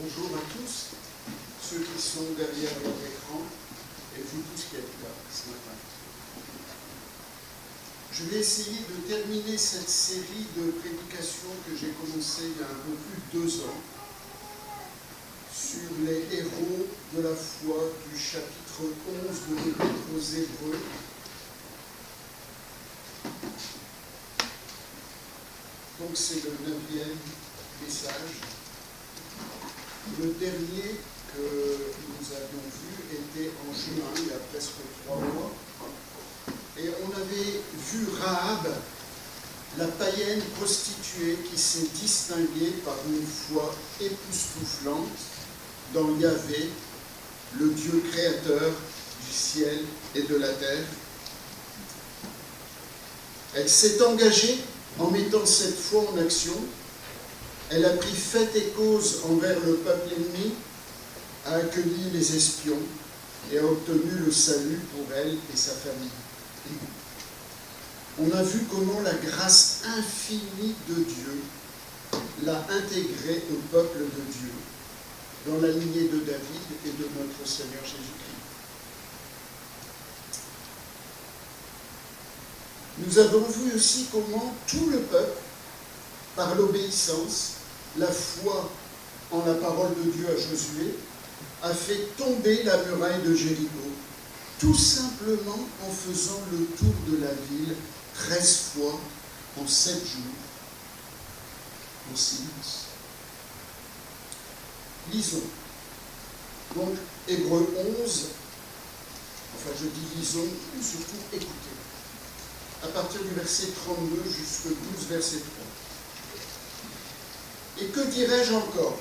Bonjour à tous, ceux qui sont derrière leur écran et vous tous qui êtes là ce matin. Je vais essayer de terminer cette série de prédications que j'ai commencé il y a un peu plus de 2 ans sur les héros de la foi du chapitre 11 de l'Épître aux Hébreux. Donc c'est le 9e message. Le dernier que nous avions vu était en juin, il y a presque 3 mois. Et on avait vu Rahab, la païenne prostituée qui s'est distinguée par une foi époustouflante dans Yahvé, le Dieu créateur du ciel et de la terre. Elle s'est engagée en mettant cette foi en action. Elle a pris fait et cause envers le peuple ennemi, a accueilli les espions et a obtenu le salut pour elle et sa famille. On a vu comment la grâce infinie de Dieu l'a intégrée au peuple de Dieu, dans la lignée de David et de notre Seigneur Jésus-Christ. Nous avons vu aussi comment tout le peuple, par l'obéissance, la foi en la parole de Dieu à Josué, a fait tomber la muraille de Jéricho, tout simplement en faisant le tour de la ville 13 fois en 7 jours, en silence. Lisons. Donc, Hébreux 11, enfin je dis lisons, surtout écoutez. À partir du verset 32 jusqu'au 12, verset 3. Et que dirais-je encore?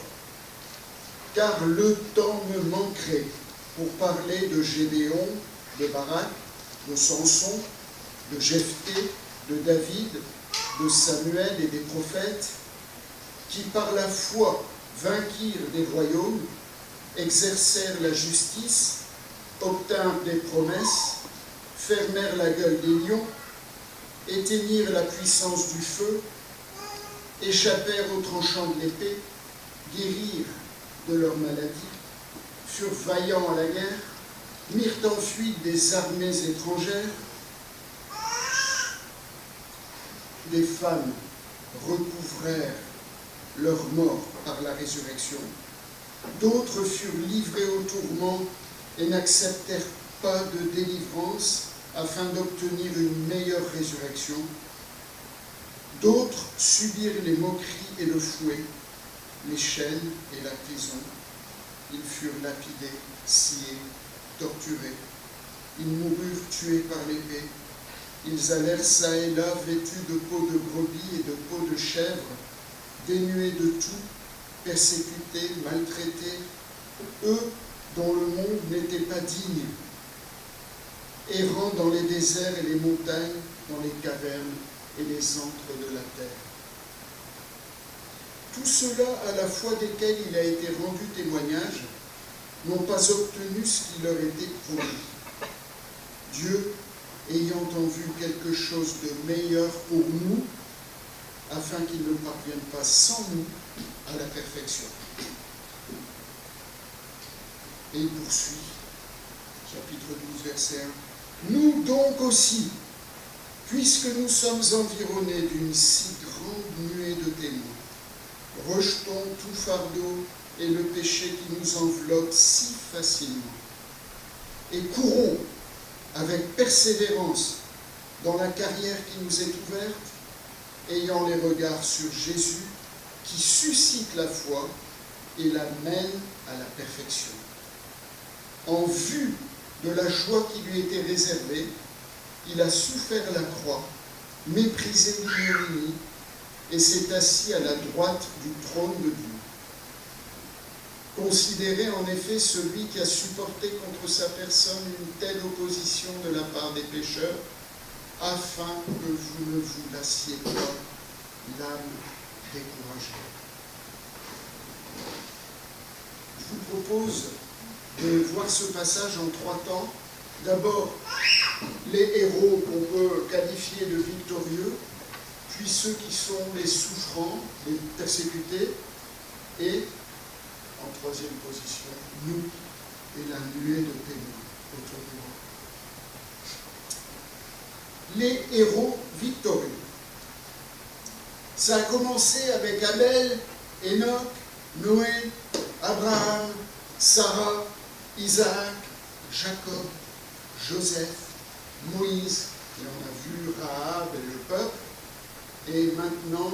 Car le temps me manquerait pour parler de Gédéon, de Barak, de Samson, de Jephthé, de David, de Samuel et des prophètes, qui par la foi vainquirent des royaumes, exercèrent la justice, obtinrent des promesses, fermèrent la gueule des lions, éteignirent la puissance du feu, échappèrent aux tranchants de l'épée, guérirent de leur maladie, furent vaillants à la guerre, mirent en fuite des armées étrangères. Des femmes recouvrèrent leur mort par la résurrection. D'autres furent livrés au tourment et n'acceptèrent pas de délivrance afin d'obtenir une meilleure résurrection. D'autres subirent les moqueries et le fouet, les chaînes et la prison. Ils furent lapidés, sciés, torturés. Ils moururent tués par l'épée. Ils allèrent çà et là vêtus de peau de brebis et de peau de chèvre, dénués de tout, persécutés, maltraités, eux dont le monde n'était pas digne, errant dans les déserts et les montagnes, dans les cavernes et les antres de la terre. Tout cela, à la foi desquels il a été rendu témoignage, n'ont pas obtenu ce qui leur était promis. Dieu, ayant en vue quelque chose de meilleur pour nous, afin qu'ils ne parviennent pas sans nous à la perfection. Et il poursuit, chapitre 12, verset 1. Nous donc aussi, puisque nous sommes environnés d'une si grande nuée de témoins, rejetons tout fardeau et le péché qui nous enveloppe si facilement, et courons avec persévérance dans la carrière qui nous est ouverte, ayant les regards sur Jésus, qui suscite la foi et la mène à la perfection. En vue de la joie qui lui était réservée, il a souffert la croix, méprisé l'ignominie, et s'est assis à la droite du trône de Dieu. Considérez en effet celui qui a supporté contre sa personne une telle opposition de la part des pécheurs, afin que vous ne vous lassiez pas l'âme découragée. Je vous propose de voir ce passage en 3 temps. D'abord, les héros qu'on peut qualifier de victorieux, puis ceux qui sont les souffrants, les persécutés, et en troisième position, nous et la nuée de témoins autour de moi. Les héros victorieux. Ça a commencé avec Abel, Enoch, Noé, Abraham, Sarah, Isaac, Jacob, Joseph, Moïse, et on a vu Rahab et le peuple, et maintenant,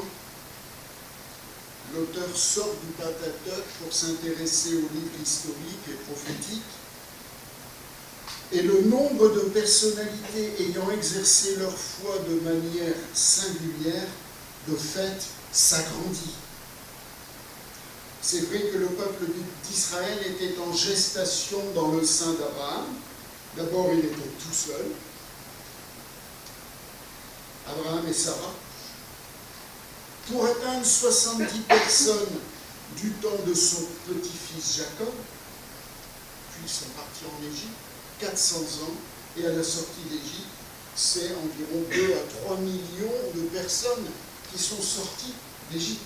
l'auteur sort du Pentateuque pour s'intéresser aux livres historiques et prophétiques, et le nombre de personnalités ayant exercé leur foi de manière singulière, de fait, s'agrandit. C'est vrai que le peuple d'Israël était en gestation dans le sein d'Abraham. D'abord, il était tout seul, Abraham et Sarah. Pour atteindre 70 personnes du temps de son petit-fils Jacob, puis ils sont partis en Égypte, 400 ans, et à la sortie d'Égypte, c'est environ 2 à 3 millions de personnes qui sont sorties d'Égypte.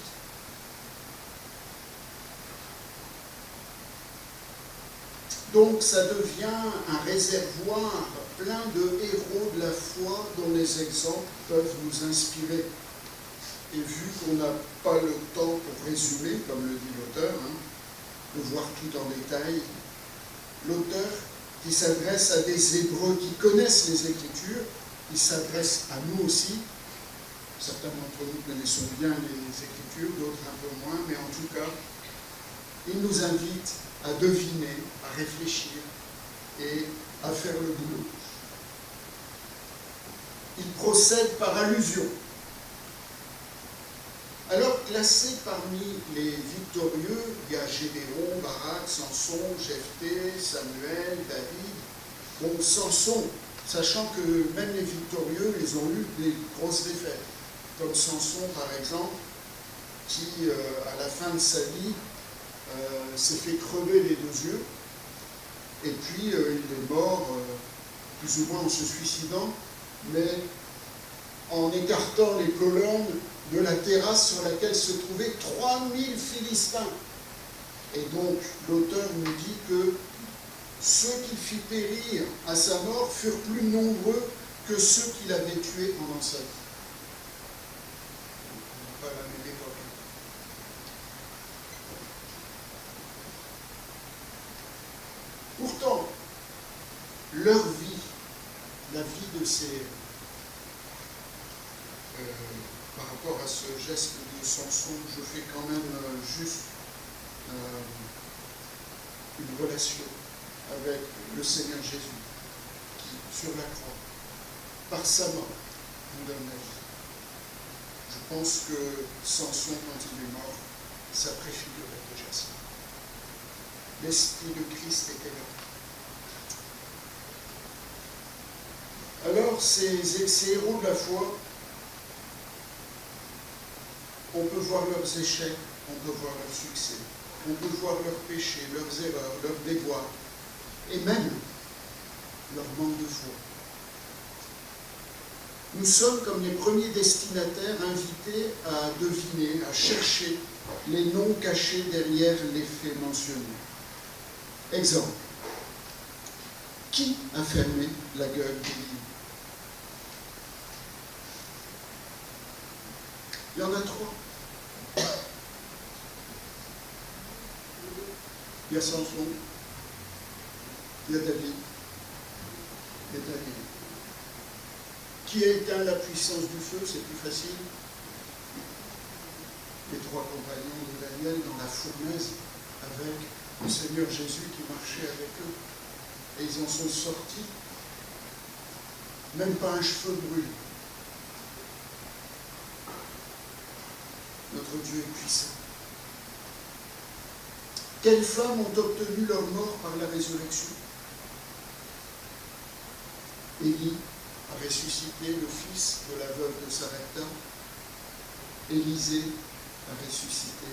Donc ça devient un réservoir plein de héros de la foi dont les exemples peuvent nous inspirer. Et vu qu'on n'a pas le temps pour résumer, comme le dit l'auteur, de voir tout en détail, l'auteur qui s'adresse à des Hébreux qui connaissent les Écritures, il s'adresse à nous aussi. Certains d'entre nous connaissons bien les Écritures, d'autres un peu moins, mais en tout cas, il nous invite à deviner, à réfléchir et à faire le boulot. Il procède par allusion. Alors, classés parmi les victorieux, il y a Gédéon, Barak, Samson, Jephthé, Samuel, David. Bon, Samson, sachant que même les victorieux, ils ont eu des grosses défaites. Comme Samson, par exemple, qui, à la fin de sa vie, s'est fait crever les 2 yeux. Et puis, il est mort, plus ou moins en se suicidant, mais en écartant les colonnes de la terrasse sur laquelle se trouvaient 3000 Philistins. Et donc, l'auteur nous dit que ceux qu'il fit périr à sa mort furent plus nombreux que ceux qu'il avait tués pendant sa vie. Pas la même époque. Pourtant, leur vie, la vie de ces par rapport à ce geste de Samson, je fais quand même juste une relation avec le Seigneur Jésus, qui, sur la croix, par sa mort, nous donne la vie. Je pense que Samson, quand il est mort, ça préfigurait déjà ça. L'Esprit de Christ était là. Alors, ces héros de la foi, on peut voir leurs échecs, on peut voir leurs succès, on peut voir leurs péchés, leurs erreurs, leurs déboires, et même leur manque de foi. Nous sommes comme les premiers destinataires invités à deviner, à chercher les noms cachés derrière les faits mentionnés. Exemple. Qui a fermé la gueule d'Élie? Il y en a 3. Il y a Samson, il y a David, il y a Daniel. Qui a éteint la puissance du feu? C'est plus facile. Les 3 compagnons de Daniel dans la fournaise avec le Seigneur Jésus qui marchait avec eux. Et ils en sont sortis. Même pas un cheveu brûlé. Notre Dieu est puissant. Quelles femmes ont obtenu leur mort par la résurrection? Élie a ressuscité le fils de la veuve de Sarepta. Élisée a ressuscité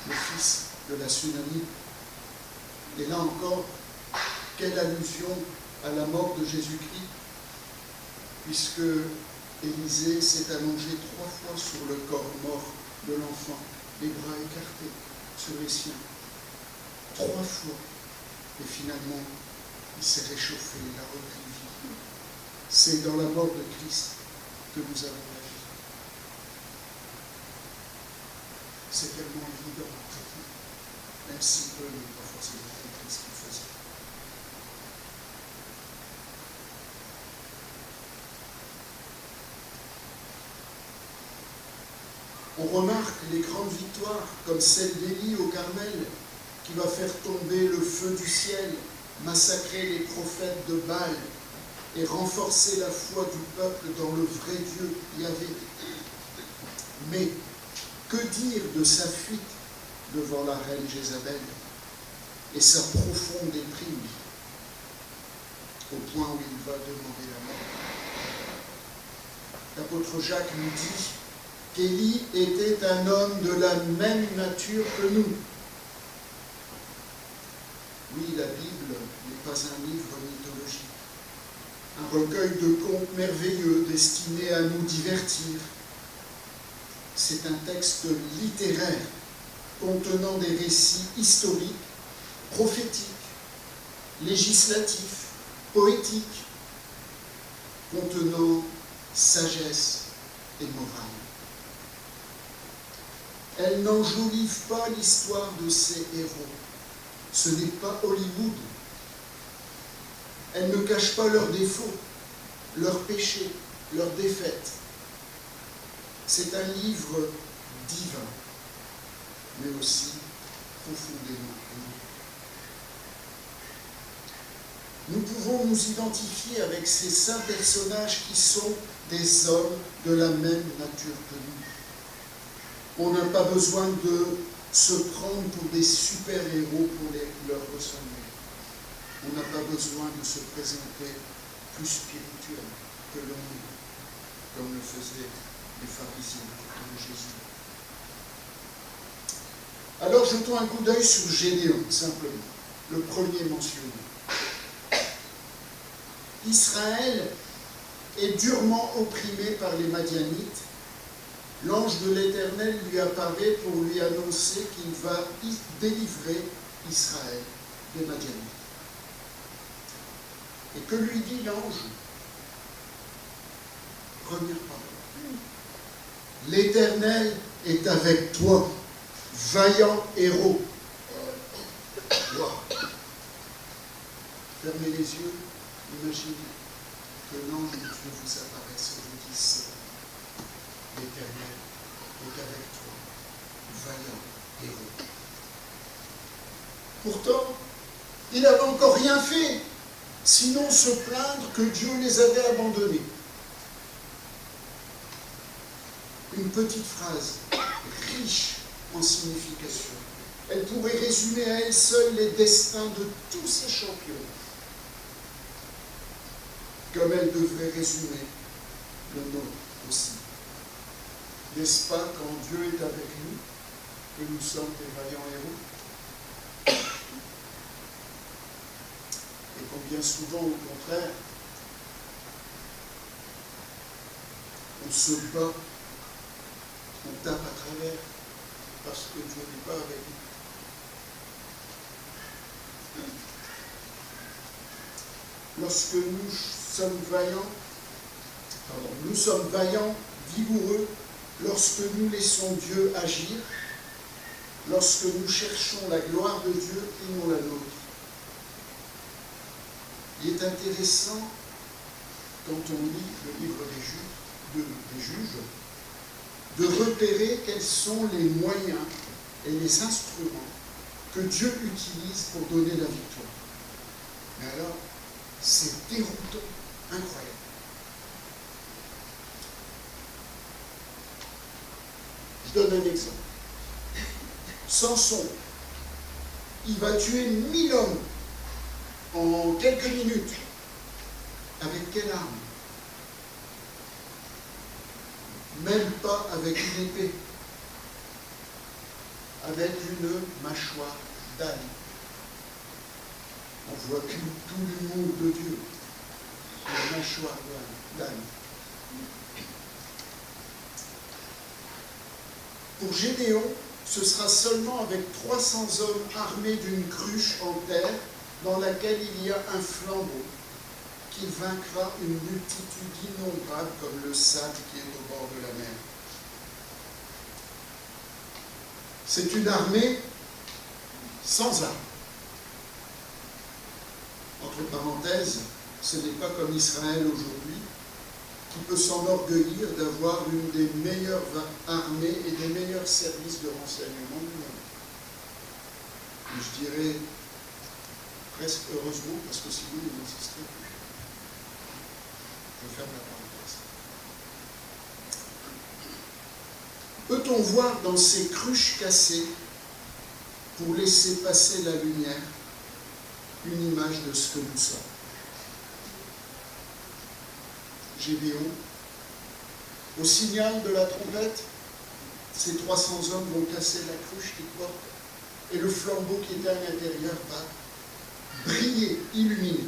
le fils de la Sunamite. Et là encore, quelle allusion à la mort de Jésus-Christ, puisque Élisée s'est allongé 3 fois sur le corps mort de l'enfant, les bras écartés sur les siens. 3 fois. Et finalement, il s'est réchauffé, il a repris vie. C'est dans la mort de Christ que nous avons la vie. C'est tellement évident, même si eux n'ont pas forcément compris ce qu'ils faisaient. On remarque les grandes victoires, comme celle d'Élie au Carmel, qui va faire tomber le feu du ciel, massacrer les prophètes de Baal et renforcer la foi du peuple dans le vrai Dieu, Yahvé. Mais que dire de sa fuite devant la reine Jézabel et sa profonde déprime, au point où il va demander la mort? L'apôtre Jacques nous dit qu'Élie était un homme de la même nature que nous. Oui, la Bible n'est pas un livre mythologique, un recueil de contes merveilleux destiné à nous divertir. C'est un texte littéraire contenant des récits historiques, prophétiques, législatifs, poétiques, contenant sagesse et morale. Elle n'enjolive pas l'histoire de ces héros. Ce n'est pas Hollywood. Elle ne cache pas leurs défauts, leurs péchés, leurs défaites. C'est un livre divin, mais aussi profondément humain. Nous pouvons nous identifier avec ces saints personnages qui sont des hommes de la même nature que nous. On n'a pas besoin de se prendre pour des super-héros pour leur ressembler. On n'a pas besoin de se présenter plus spirituel que le monde, comme le faisaient les pharisiens de Jésus. Alors jetons un coup d'œil sur Gédéon, simplement, le premier mentionné. Israël est durement opprimé par les Madianites. L'ange de l'Éternel lui apparaît pour lui annoncer qu'il va délivrer Israël des Madianites. Et que lui dit l'ange? Première parole. L'Éternel est avec toi, vaillant héros. Wow. Fermez les yeux, imaginez que l'ange de Dieu vous apparaisse et vous dise: l'Éternel est avec toi, vaillant héros. Pourtant, il n'avait encore rien fait, sinon se plaindre que Dieu les avait abandonnés. Une petite phrase riche en signification. Elle pourrait résumer à elle seule les destins de tous ces champions, comme elle devrait résumer le nôtre aussi. N'est-ce pas quand Dieu est avec nous que nous sommes des vaillants héros? Et combien souvent, au contraire, on se bat, on tape à travers parce que Dieu n'est pas avec nous. Lorsque nous sommes vaillants, vigoureux, lorsque nous laissons Dieu agir, lorsque nous cherchons la gloire de Dieu et non la nôtre. Il est intéressant, quand on lit le livre des juges, de repérer quels sont les moyens et les instruments que Dieu utilise pour donner la victoire. Mais alors, c'est déroutant, incroyable. Je donne un exemple. Samson, il va tuer 1000 hommes en quelques minutes. Avec quelle arme? Même pas avec une épée. Avec une mâchoire d'âne. On voit tout l'humour de Dieu. Une mâchoire d'âne. Pour Gédéon, ce sera seulement avec 300 hommes armés d'une cruche en terre dans laquelle il y a un flambeau qu'il vaincra une multitude innombrable comme le sable qui est au bord de la mer. C'est une armée sans armes. Entre parenthèses, ce n'est pas comme Israël aujourd'hui, qui peut s'enorgueillir d'avoir l'une des meilleures armées et des meilleurs services de renseignement du monde. Et je dirais presque heureusement, parce que sinon il n'existerait plus. Je ferme la parenthèse. Peut-on voir dans ces cruches cassées, pour laisser passer la lumière, une image de ce que nous sommes? Gédéon, au signal de la trompette, ces 300 hommes vont casser la cruche qui porte, et le flambeau qui était à l'intérieur va briller, illuminer.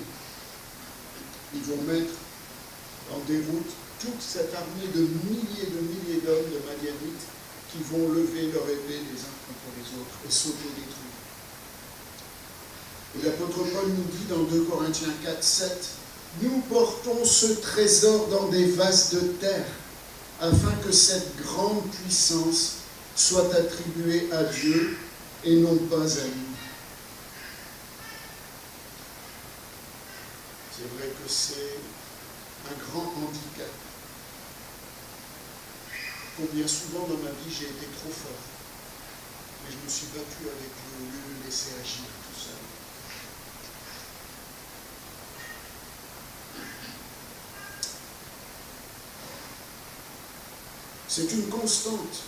Ils vont mettre en déroute toute cette armée de milliers d'hommes de Madianites qui vont lever leur épée les uns contre les autres et sauter détruire. Et l'apôtre Paul nous dit dans 2 Corinthiens 4, 7, « Nous portons ce trésor dans des vases de terre, afin que cette grande puissance soit attribuée à Dieu et non pas à nous. » C'est vrai que c'est un grand handicap. Combien souvent dans ma vie j'ai été trop fort, mais je me suis battu avec Dieu au lieu de le laisser agir tout seul. C'est une constante.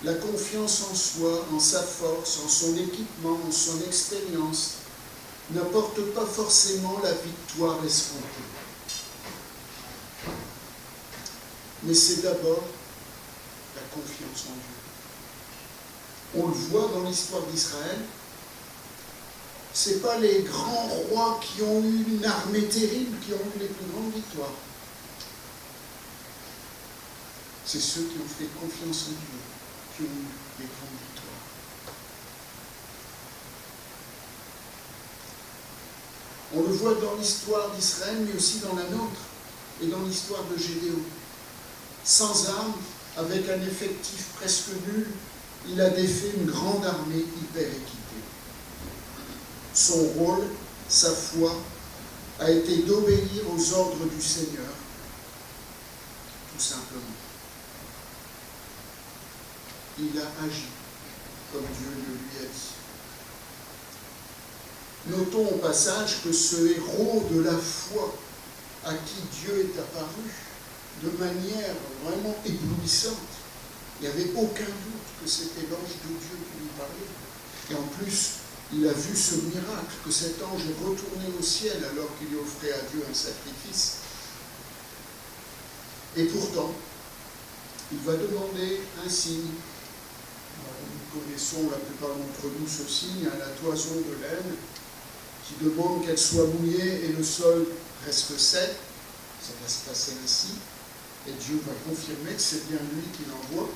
La confiance en soi, en sa force, en son équipement, en son expérience, n'apporte pas forcément la victoire escomptée. Mais c'est d'abord la confiance en Dieu. On le voit dans l'histoire d'Israël. Ce n'est pas les grands rois qui ont eu une armée terrible qui ont eu les plus grandes victoires. C'est ceux qui ont fait confiance en Dieu qui ont eu les grandes victoires. On le voit dans l'histoire d'Israël, mais aussi dans la nôtre et dans l'histoire de Gédéon. Sans armes, avec un effectif presque nul, il a défait une grande armée hyper équipée. Son rôle, sa foi, a été d'obéir aux ordres du Seigneur, tout simplement. Il a agi comme Dieu le lui a dit. Notons au passage que ce héros de la foi à qui Dieu est apparu de manière vraiment éblouissante, il n'y avait aucun doute que c'était l'ange de Dieu qui lui parlait. Et en plus, il a vu ce miracle, que cet ange est retourné au ciel alors qu'il offrait à Dieu un sacrifice. Et pourtant, il va demander un signe. Nous connaissons, la plupart d'entre nous, ce signe, à la toison de laine, qui demande qu'elle soit mouillée et le sol reste sec. Ça va se passer ainsi. Et Dieu va confirmer que c'est bien lui qui l'envoie.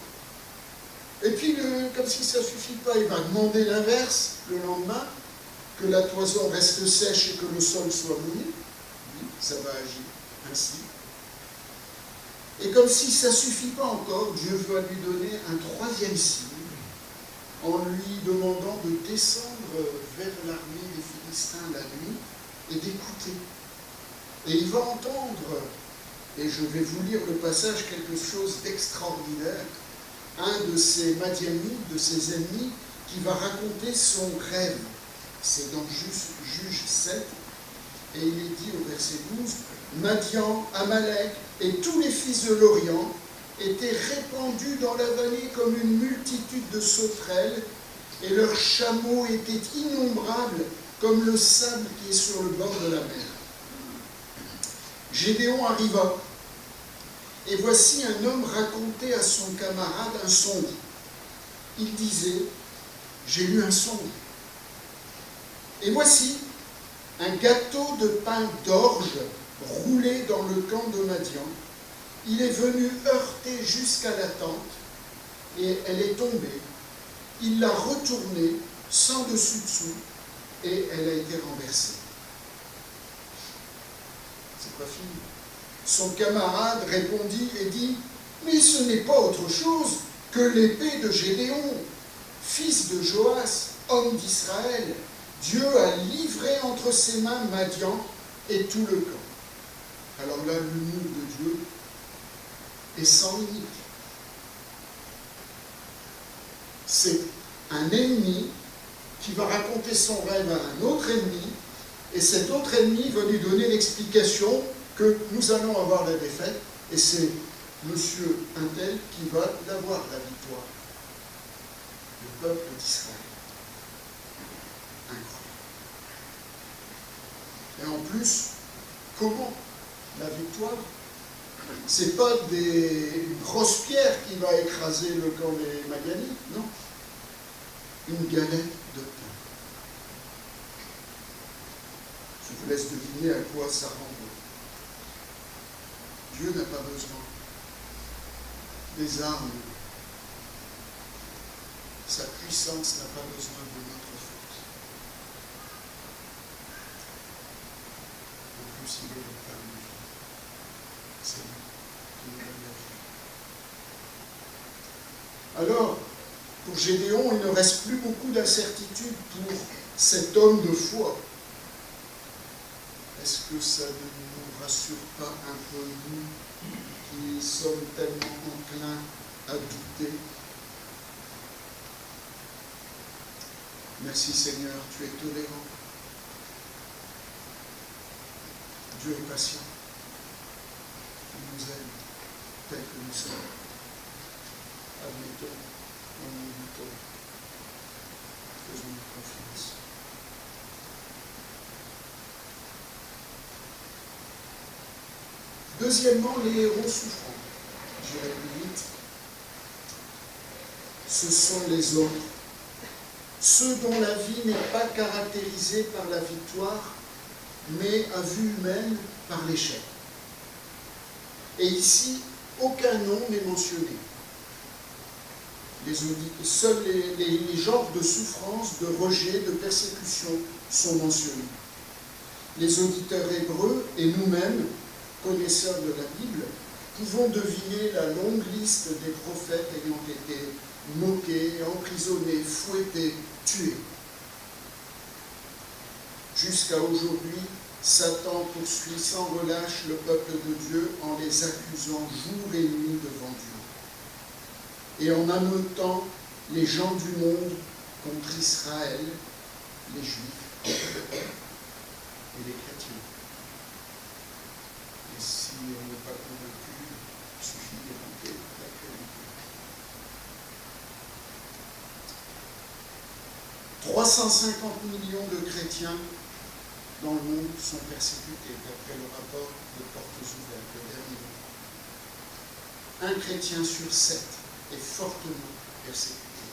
Et puis, comme si ça ne suffit pas, il va demander l'inverse le lendemain, que la toison reste sèche et que le sol soit mouillé. Oui, ça va agir ainsi. Et comme si ça ne suffit pas encore, Dieu va lui donner un troisième signe, en lui demandant de descendre vers l'armée des Philistins la nuit et d'écouter. Et il va entendre, et je vais vous lire le passage, quelque chose d'extraordinaire, un de ces Madianites, de ses ennemis, qui va raconter son rêve. C'est dans Juge 7, et il est dit au verset 12, « Madian, Amalek et tous les fils de l'Orient étaient répandus dans la vallée comme une multitude de sauterelles, et leurs chameaux étaient innombrables comme le sable qui est sur le bord de la mer. Gédéon arriva, et voici un homme racontait à son camarade un songe. Il disait, « J'ai lu un songe. Et voici un gâteau de pain d'orge roulé dans le camp de Madian. Il est venu heurter jusqu'à la tente, et elle est tombée. il l'a retournée sans dessus-dessous et elle a été renversée. C'est pas fini. Son camarade répondit et dit « Mais ce n'est pas autre chose que l'épée de Gédéon, fils de Joas, homme d'Israël. Dieu a livré entre ses mains Madian et tout le camp. » Alors là, l'humour de Dieu est sans limite. C'est un ennemi qui va raconter son rêve à un autre ennemi, et cet autre ennemi va lui donner l'explication que nous allons avoir la défaite, et c'est monsieur Untel qui va l'avoir, la victoire. Le peuple d'Israël. Incroyable. Et en plus, comment la victoire? C'est pas une grosse pierre qui va écraser le camp des Madianites, non. Une galette de pain. Je vous laisse deviner à quoi ça renvoie. Dieu n'a pas besoin des armes. Sa puissance n'a pas besoin de notre force. En plus, il est le Père du Fils. C'est lui qui nous donne la vie. Alors, pour Gédéon, il ne reste plus beaucoup d'incertitude pour cet homme de foi. Est-ce que ça ne nous rassure pas un peu, nous, qui sommes tellement enclins à douter? Merci Seigneur, tu es tolérant. Dieu est patient. Il nous aime tel que nous sommes. Admettons, en nous doutons. Faisons-nous confiance. Deuxièmement, les héros souffrants. J'irai plus vite. Ce sont les autres. Ceux dont la vie n'est pas caractérisée par la victoire, mais à vue humaine par l'échec. Et ici, aucun nom n'est mentionné. Seuls les genres de souffrance, de rejet, de persécution sont mentionnés. Les auditeurs hébreux et nous-mêmes, connaisseurs de la Bible, pouvons deviner la longue liste des prophètes ayant été moqués, emprisonnés, fouettés, tués. Jusqu'à aujourd'hui, Satan poursuit sans relâche le peuple de Dieu en les accusant jour et nuit devant Dieu, et en ameutant les gens du monde contre Israël, les Juifs et les chrétiens. Et si on n'est pas convaincu, il suffit d'écouter l'actualité. 350 millions de chrétiens dans le monde sont persécutés, d'après le rapport de Portes Ouvertes, le dernier. Un chrétien sur 7 est fortement persécuté.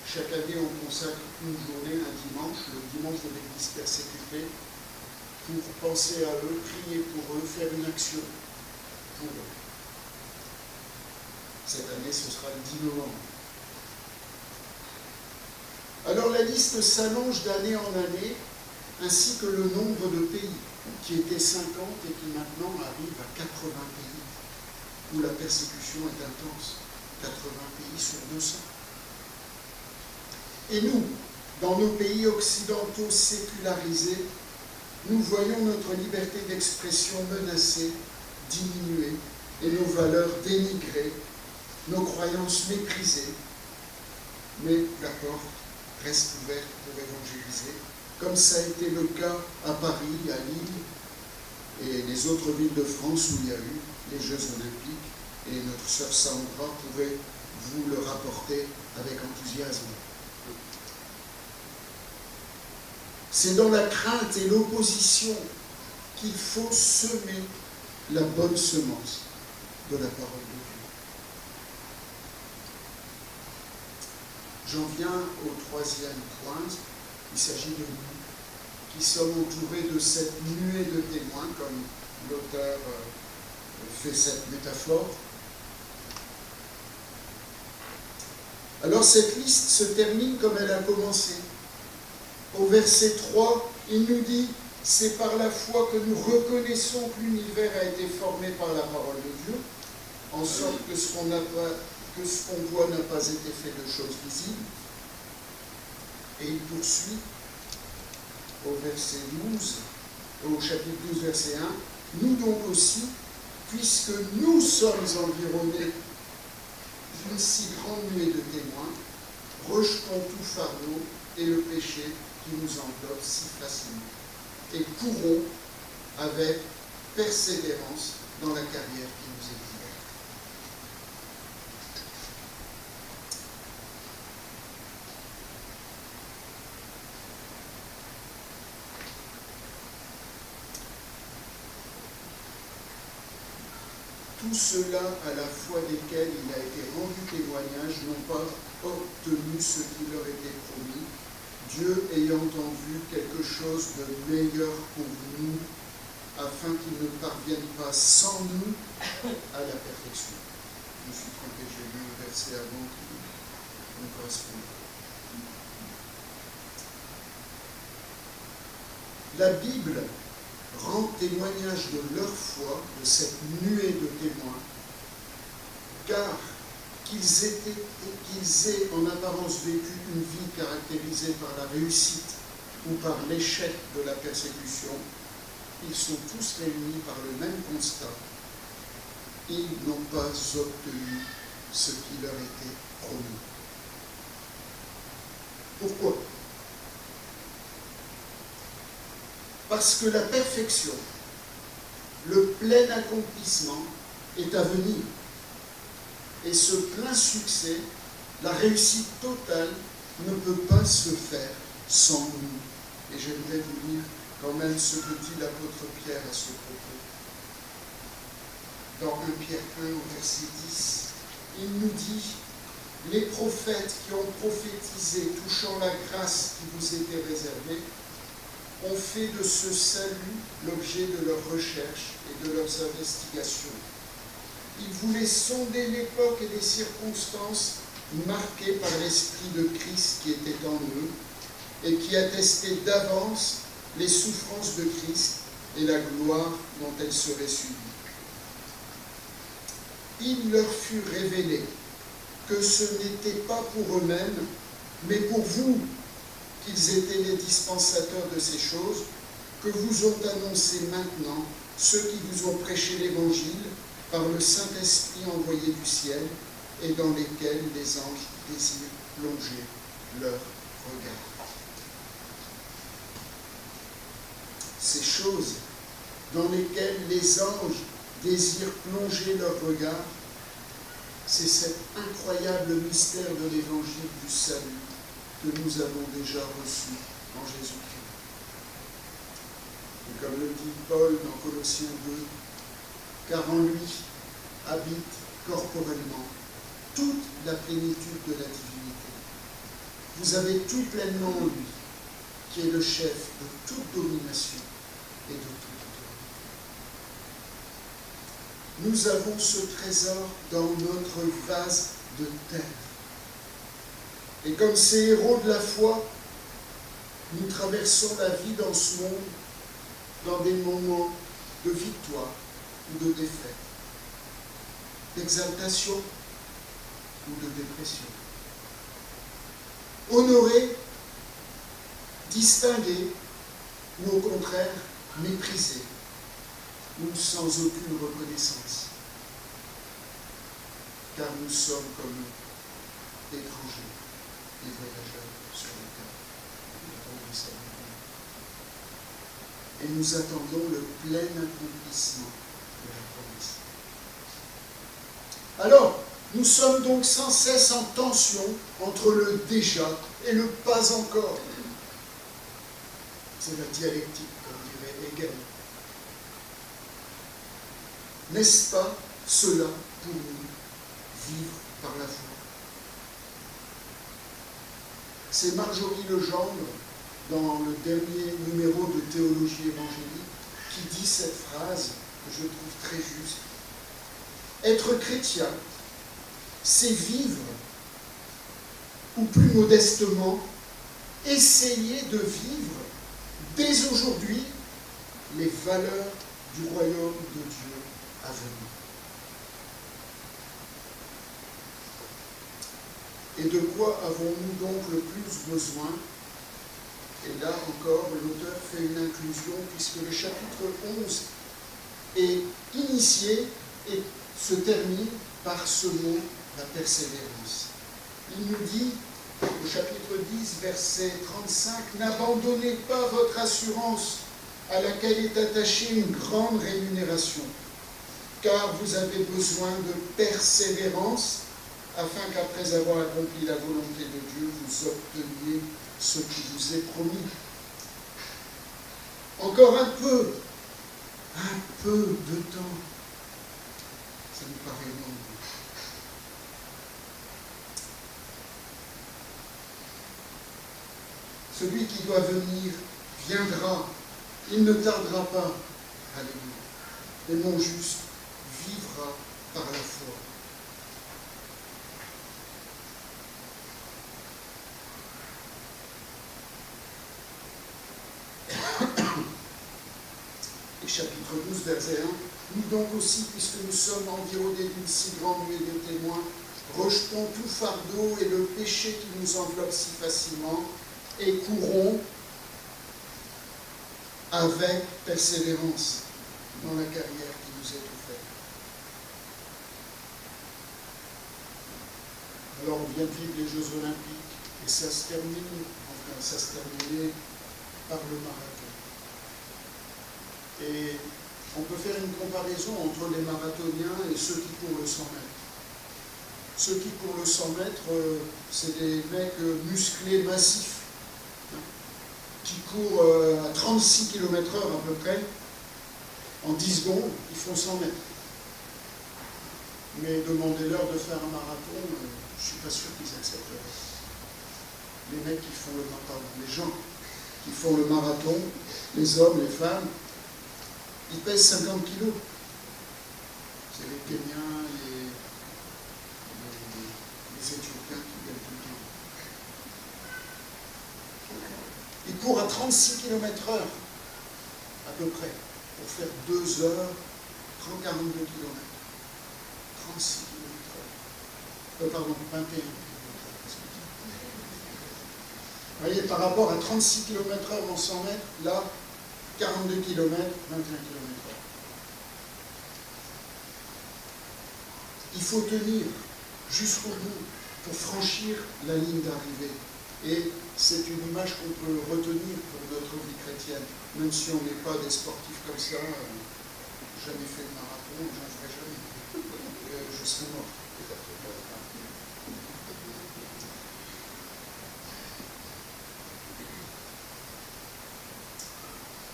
Chaque année, on consacre une journée, un dimanche, le dimanche de l'Église persécutée, pour penser à eux, prier pour eux, faire une action pour eux. Cette année, ce sera le 10 novembre. Alors la liste s'allonge d'année en année, ainsi que le nombre de pays, qui étaient 50 et qui maintenant arrivent à 80 pays, où la persécution est intense. 80 pays sur 200. Et nous, dans nos pays occidentaux sécularisés, nous voyons notre liberté d'expression menacée, diminuée, et nos valeurs dénigrées, nos croyances méprisées. Mais la porte reste ouverte pour évangéliser, comme ça a été le cas à Paris, à Lille et les autres villes de France où il y a eu les Jeux Olympiques, et notre sœur Sandra pouvait vous le rapporter avec enthousiasme. C'est dans la crainte et l'opposition qu'il faut semer la bonne semence de la parole de Dieu. J'en viens au troisième point. Il s'agit de nous, qui sommes entourés de cette nuée de témoins, comme l'auteur fait cette métaphore. Alors cette liste se termine comme elle a commencé. Au verset 3, il nous dit « C'est par la foi que nous reconnaissons que l'univers a été formé par la parole de Dieu, en sorte que ce qu'on voit n'a pas été fait de choses visibles. » Et il poursuit au verset 12, au chapitre 12, verset 1, « Nous donc aussi, puisque nous sommes environnés d'une si grande nuée de témoins, rejetons tout fardeau et le péché qui nous enveloppe si facilement, et courons avec persévérance dans la carrière qui nous est ouverte. » Tout cela à la foi desquels il a été rendu témoignage n'ont pas obtenu ce qui leur était promis, Dieu ayant en vue quelque chose de meilleur pour nous, afin qu'ils ne parviennent pas sans nous à la perfection. Je me suis trompé, j'ai lu un verset avant qui me correspond. La Bible rend témoignage de leur foi, de cette nuée de témoins, car qu'ils aient en apparence vécu une vie caractérisée par la réussite ou par l'échec de la persécution, ils sont tous réunis par le même constat. Ils n'ont pas obtenu ce qui leur était promis. Pourquoi ? Parce que la perfection, le plein accomplissement est à venir. Et ce plein succès, la réussite totale, ne peut pas se faire sans nous. Et j'aimerais vous lire quand même ce que dit l'apôtre Pierre à ce propos. Dans 1 Pierre 1 au verset 10, il nous dit « Les prophètes qui ont prophétisé touchant la grâce qui vous était réservée ont fait de ce salut l'objet de leurs recherches et de leurs investigations. Ils voulaient sonder l'époque et les circonstances marquées par l'Esprit de Christ qui était en eux et qui attestait d'avance les souffrances de Christ et la gloire dont elles seraient suivies. Il leur fut révélé que ce n'était pas pour eux-mêmes, mais pour vous qu'ils étaient les dispensateurs de ces choses, que vous ont annoncé maintenant ceux qui vous ont prêché l'Évangile par le Saint-Esprit envoyé du ciel et dans lesquels les anges désirent plonger leur regard. Ces choses dans lesquelles les anges désirent plonger leur regard, c'est cet incroyable mystère de l'Évangile du salut que nous avons déjà reçu en Jésus-Christ. Et comme le dit Paul dans Colossiens 2, car en lui habite corporellement toute la plénitude de la divinité. Vous avez tout pleinement en lui, qui est le chef de toute domination et de toute autorité. Nous avons ce trésor dans notre vase de terre. Et comme ces héros de la foi, nous traversons la vie dans ce monde dans des moments de victoire ou de défaite, d'exaltation ou de dépression. Honoré, distingué ou au contraire méprisé ou sans aucune reconnaissance, car nous sommes comme étrangers et voyageurs sur la terre. Et nous attendons le plein accomplissement de la promesse. Alors, nous sommes donc sans cesse en tension entre le déjà et le pas encore. C'est la dialectique, comme dirait Hegel. N'est-ce pas cela pour nous, vivre par la foi? C'est Marjorie Legendre, dans le dernier numéro de Théologie évangélique, qui dit cette phrase que je trouve très juste. Être chrétien, c'est vivre ou plus modestement, essayez de vivre dès aujourd'hui les valeurs du royaume de Dieu à venir. Et de quoi avons-nous donc le plus besoin? Et là encore, l'auteur fait une inclusion, puisque le chapitre 11 est initié et se termine par ce mot, la persévérance. Il nous dit, au chapitre 10, verset 35, « N'abandonnez pas votre assurance à laquelle est attachée une grande rémunération, car vous avez besoin de persévérance, afin qu'après avoir accompli la volonté de Dieu, vous obteniez ce qui vous est promis. » Encore un peu de temps, ça nous paraît long. Celui qui doit venir viendra, il ne tardera pas. Alléluia. Le non juste vivra par la foi. Et chapitre 12, verset 1, « Nous donc aussi, puisque nous sommes environnés d'une si grande nuée de témoins, rejetons tout fardeau et le péché qui nous enveloppe si facilement, et courons avec persévérance dans la carrière qui nous est offerte. » Alors on vient de vivre les Jeux Olympiques, et ça se terminait par le marathon. Et on peut faire une comparaison entre les marathoniens et ceux qui courent le 100 mètres. Ceux qui courent le 100 mètres, c'est des mecs musclés, massifs, qui courent à 36 km/h à peu près. En 10 secondes, ils font 100 mètres. Mais demandez-leur de faire un marathon, je ne suis pas sûr qu'ils accepteraient. Les mecs qui font le marathon, les gens qui font le marathon, les hommes, les femmes, ils pèsent 50 kilos. C'est les Kenyans, les Éthiopiens qui viennent tout le temps. Ils courent à 36 km/h, à peu près, pour faire 2 heures, 42 km. 36 km/h. Pardon, 21 km/h. Vous voyez, par rapport à 36 km/h en 100 mètres, là, 42 km, 21 km/h. Il faut tenir jusqu'au bout pour franchir la ligne d'arrivée. Et c'est une image qu'on peut retenir pour notre vie chrétienne. Même si on n'est pas des sportifs comme ça, jamais fait de marathon, j'en ferai jamais. Je serai mort.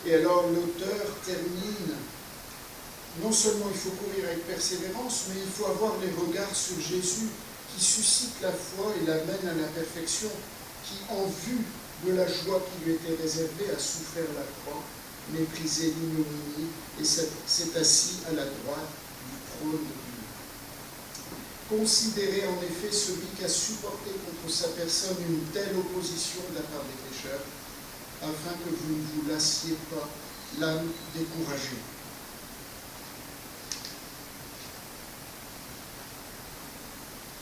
Et alors l'auteur termine, non seulement il faut courir avec persévérance, mais il faut avoir les regards sur Jésus qui suscite la foi et l'amène à la perfection, qui en vue de la joie qui lui était réservée a souffert la croix, méprisé l'ignominie et s'est assis à la droite du trône de Dieu. Considérez en effet celui qui a supporté contre sa personne une telle opposition de la part des pécheurs, afin que vous ne vous lassiez pas l'âme découragée.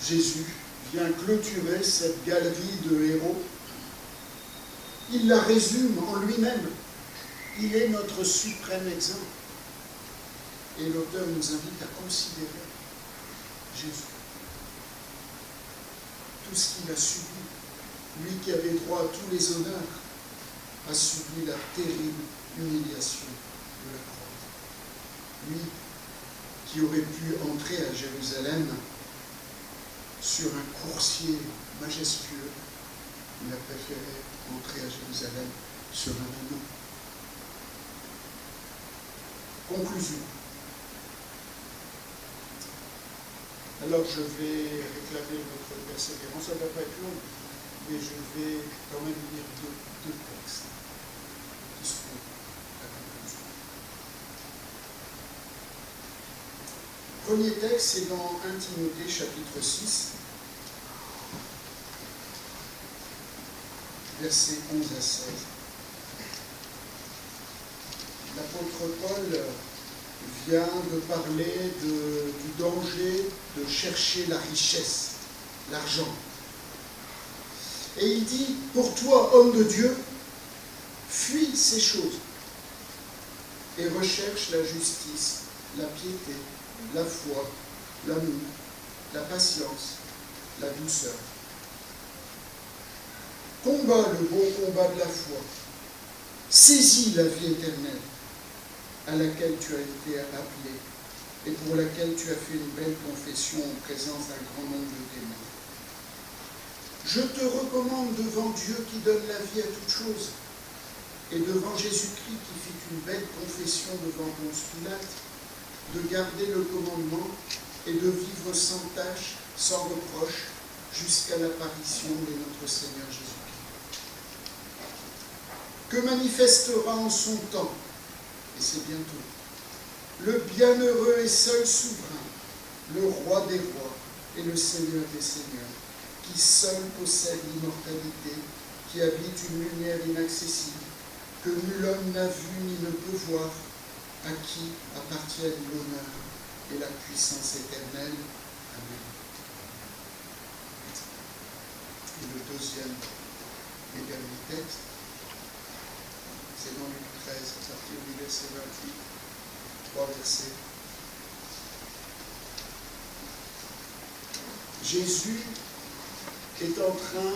Jésus vient clôturer cette galerie de héros. Il la résume en lui-même. Il est notre suprême exemple. Et l'auteur nous invite à considérer Jésus. Tout ce qu'il a subi, lui qui avait droit à tous les honneurs, a subi la terrible humiliation de la croix. Lui qui aurait pu entrer à Jérusalem sur un coursier majestueux, il a préféré entrer à Jérusalem sur un anneau. Conclusion. Alors je vais réclamer votre persévérance, ça ne va pas être long, mais je vais quand même lire deux textes qui seront la conclusion. Le premier texte, c'est dans 1 Timothée chapitre 6. versets 11 à 16. L'apôtre Paul vient de parler du danger de chercher la richesse, l'argent. Et il dit, pour toi, homme de Dieu, fuis ces choses et recherche la justice, la piété, la foi, l'amour, la patience, la douceur. Combat le bon combat de la foi. Saisis la vie éternelle à laquelle tu as été appelé et pour laquelle tu as fait une belle confession en présence d'un grand nombre de témoins. Je te recommande devant Dieu qui donne la vie à toutes choses et devant Jésus-Christ qui fit une belle confession devant Ponce Pilate, de garder le commandement et de vivre sans tâche, sans reproche, jusqu'à l'apparition de notre Seigneur Jésus-Christ, que manifestera en son temps, et c'est bientôt, le bienheureux et seul souverain, le roi des rois et le Seigneur des seigneurs, qui seul possède l'immortalité, qui habite une lumière inaccessible, que nul homme n'a vu ni ne peut voir, à qui appartiennent l'honneur et la puissance éternelle. Amen. Et le deuxième et dernier texte, c'est dans Luc 13, à partir du verset 28, 3 versets. Jésus est en train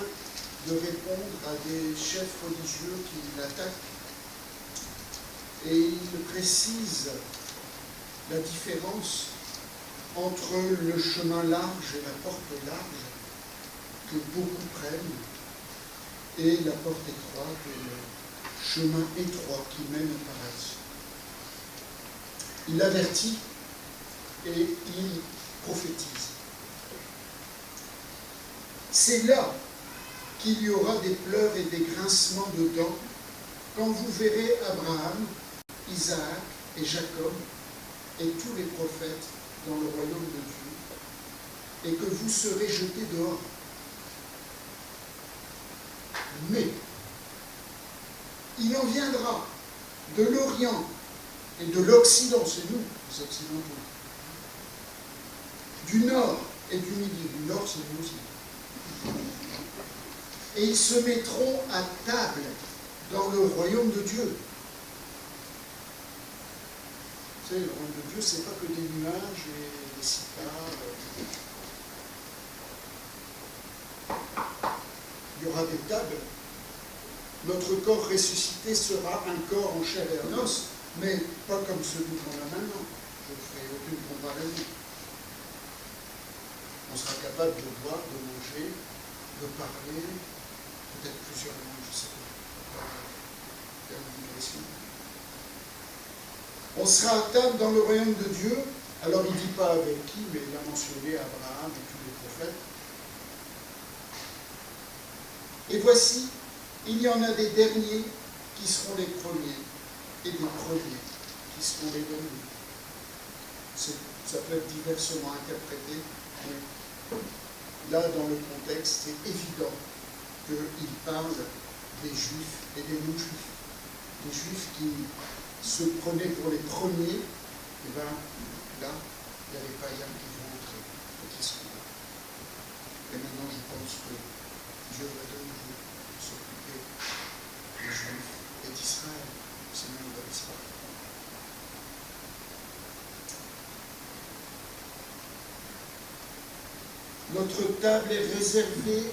de répondre à des chefs religieux qui l'attaquent et il précise la différence entre le chemin large et la porte large que beaucoup prennent et la porte étroite et le chemin étroit qui mène au paradis. Il avertit et il prophétise. C'est là qu'il y aura des pleurs et des grincements de dents quand vous verrez Abraham, Isaac et Jacob et tous les prophètes dans le royaume de Dieu et que vous serez jetés dehors. Mais il en viendra de l'Orient et de l'Occident, c'est nous, les Occidentaux, du Nord et du Midi. Du Nord, c'est nous aussi. Et ils se mettront à table dans le royaume de Dieu. Vous savez, le royaume de Dieu, c'est pas que des nuages et des cigares. Il y aura des tables. Notre corps ressuscité sera un corps en chair et en os, mais pas comme celui qu'on a maintenant. Je ne ferai aucune comparaison. On sera capable de boire, de manger, de parler, peut-être plusieurs langues, je ne sais pas. Faire une digression. On sera à table dans le royaume de Dieu. Alors il ne dit pas avec qui, mais il a mentionné Abraham et tous les prophètes. Et voici, il y en a des derniers qui seront les premiers, et des premiers qui seront les derniers. Ça peut être diversement interprété, mais là, dans le contexte, c'est évident qu'il parle des Juifs et des non-Juifs. Les Juifs qui se prenaient pour les premiers, et bien là, il y a les païens qui vont entrer et qui seront là. Et maintenant, je pense que Dieu va de nouveau s'occuper des Juifs et d'Israël. Sinon, il va disparaître. Notre table est réservée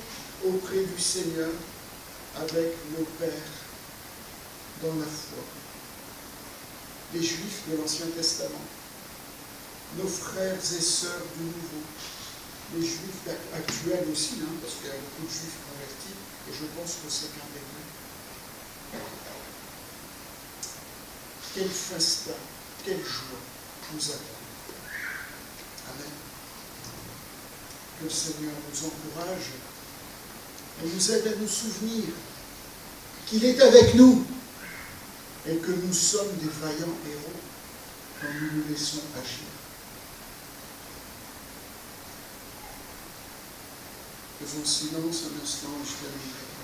auprès du Seigneur avec nos pères dans la foi. Les Juifs de l'Ancien Testament, nos frères et sœurs du Nouveau, les Juifs actuels aussi, parce qu'il y a beaucoup de Juifs convertis, et je pense que c'est qu'un début. Quel festin, quelle joie nous attend. Amen. Que le Seigneur nous encourage et nous aide à nous souvenir qu'il est avec nous et que nous sommes des vaillants héros quand nous nous laissons agir. Faisons silence un instant et je terminerai.